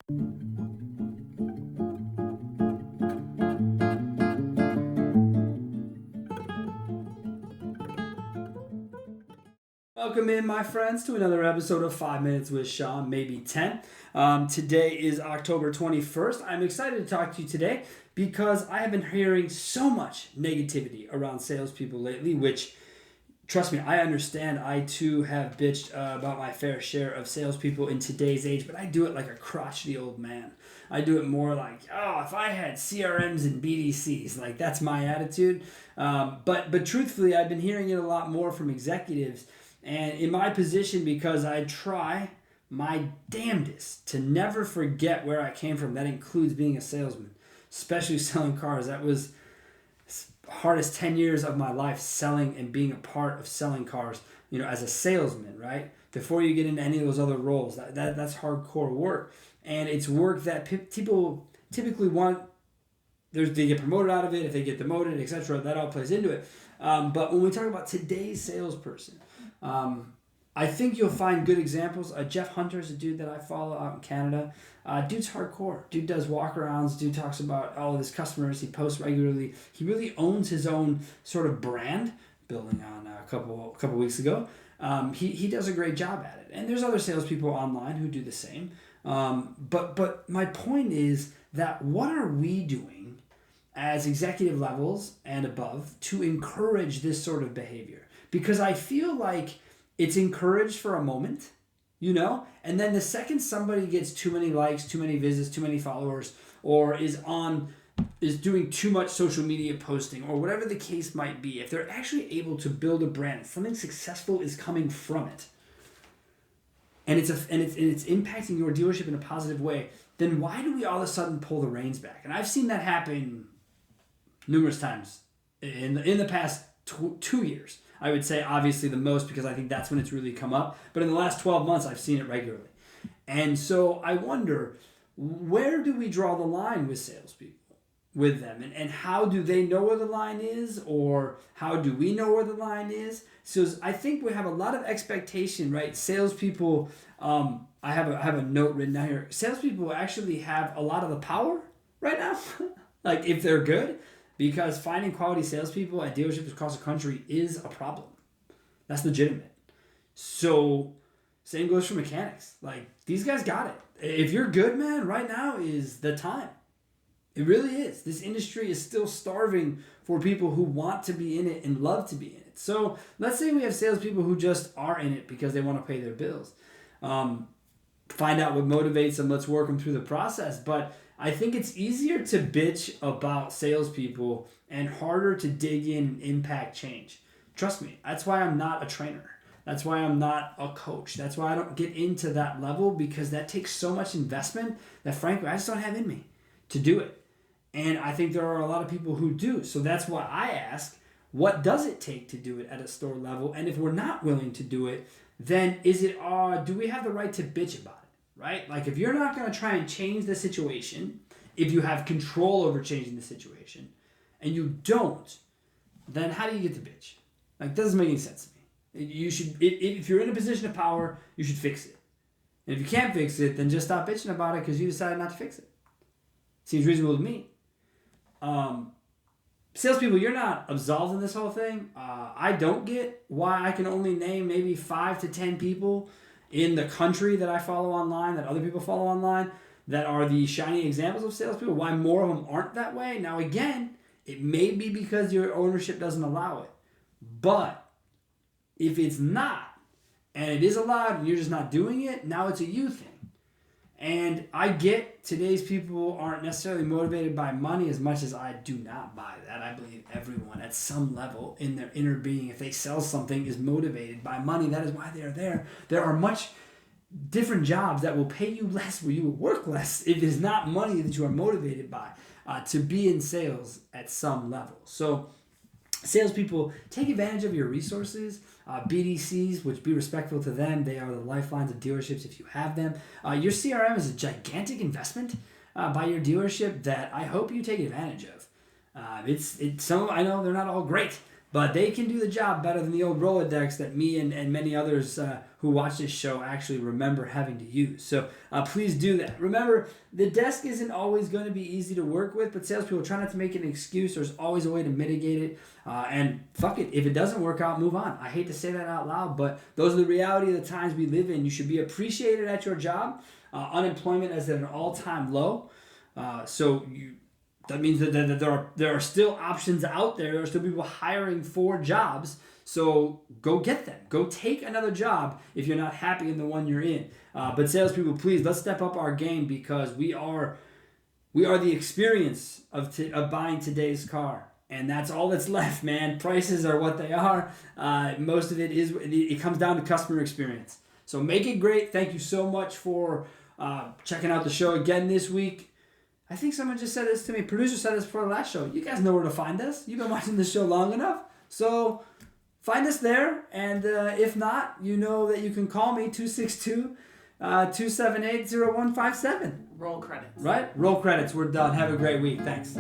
Welcome in, my friends, to another episode of 5 Minutes with Sean, maybe 10. Today is October 21st. I'm excited to talk to you today because I have been hearing so much negativity around salespeople lately, which, trust me, I understand. I too have bitched about my fair share of salespeople in today's age, but I do it like a crotchety old man. I do it more like, oh, if I had CRMs and BDCs, like that's my attitude. But truthfully, I've been hearing it a lot more from executives. And in my position, because I try my damnedest to never forget where I came from, that includes being a salesman, especially selling cars. That was the hardest 10 years of my life, selling and being a part of selling cars, as a salesman, right? Before you get into any of those other roles, that's hardcore work. And it's work that people typically want. They get promoted out of it. If they get demoted, etc., that all plays into it. But when we talk about today's salesperson, I think you'll find good examples. Jeff Hunter's a dude that I follow out in Canada. Dude's hardcore. Dude does walkarounds. Dude talks about all of his customers. He posts regularly. He really owns his own sort of brand, building on a couple weeks ago. He does a great job at it. And there's other salespeople online who do the same. But my point is that what are we doing as executive levels and above to encourage this sort of behavior? Because I feel like it's encouraged for a moment, and then the second somebody gets too many likes, too many visits, too many followers, or is doing too much social media posting, or whatever the case might be, if they're actually able to build a brand, something successful is coming from it, and it's impacting your dealership in a positive way, then why do we all of a sudden pull the reins back? And I've seen that happen numerous times in the past 2 years. I would say obviously the most because I think that's when it's really come up. But in the last 12 months, I've seen it regularly. And so I wonder, where do we draw the line with salespeople, with them? And how do they know where the line is? Or how do we know where the line is? So I think we have a lot of expectation, right? Salespeople, I have a note written down here. Salespeople actually have a lot of the power right now, like if they're good. Because finding quality salespeople at dealerships across the country is a problem. That's legitimate. So, same goes for mechanics. Like, these guys got it. If you're good, man, right now is the time. It really is. This industry is still starving for people who want to be in it and love to be in it. So, let's say we have salespeople who just are in it because they want to pay their bills. Find out what motivates them. Let's work them through the process. But I think it's easier to bitch about salespeople and harder to dig in and impact change. Trust me, that's why I'm not a trainer. That's why I'm not a coach. That's why I don't get into that level, because that takes so much investment that frankly I just don't have in me to do it. And I think there are a lot of people who do. So that's why I ask, what does it take to do it at a store level? And if we're not willing to do it, then do we have the right to bitch about it? Right? Like, if you're not going to try and change the situation, if you have control over changing the situation, and you don't, then how do you get the bitch? Like, it doesn't make any sense to me. You should, if you're in a position of power, you should fix it. And if you can't fix it, then just stop bitching about it because you decided not to fix it. Seems reasonable to me. Salespeople, you're not absolved in this whole thing. I don't get why I can only name maybe 5 to 10 people in the country that I follow online, that other people follow online, that are the shining examples of salespeople, why more of them aren't that way. Now, again, it may be because your ownership doesn't allow it. But if it's not, and it is allowed and you're just not doing it, now it's a you thing. And I get today's people aren't necessarily motivated by money as much as I do not buy that. I believe everyone at some level in their inner being, if they sell something, is motivated by money. That is why they are there. There are much different jobs that will pay you less, where you will work less, if it is not money that you are motivated by, to be in sales at some level. So salespeople, take advantage of your resources. BDCs, which, be respectful to them. They are the lifelines of dealerships if you have them. Your CRM is a gigantic investment by your dealership that I hope you take advantage of. Some I know they're not all great, but they can do the job better than the old Rolodex that me and many others who watch this show actually remember having to use. So please do that. Remember, the desk isn't always going to be easy to work with, but salespeople try not to make it an excuse. There's always a way to mitigate it. And fuck it, if it doesn't work out, move on. I hate to say that out loud, but those are the reality of the times we live in. You should be appreciated at your job. Unemployment is at an all-time low. That means that there are still options out there. There are still people hiring for jobs. So go get them. Go take another job if you're not happy in the one you're in. But salespeople, please, let's step up our game because we are the experience of buying today's car. And that's all that's left, man. Prices are what they are. Most of it comes down to customer experience. So make it great. Thank you so much for checking out the show again this week. I think someone just said this to me. Producer said this before the last show. You guys know where to find us. You've been watching this show long enough. So find us there. And if not, you know that you can call me, 262-278-0157. Roll credits. Right? Roll credits. We're done. Have a great week. Thanks.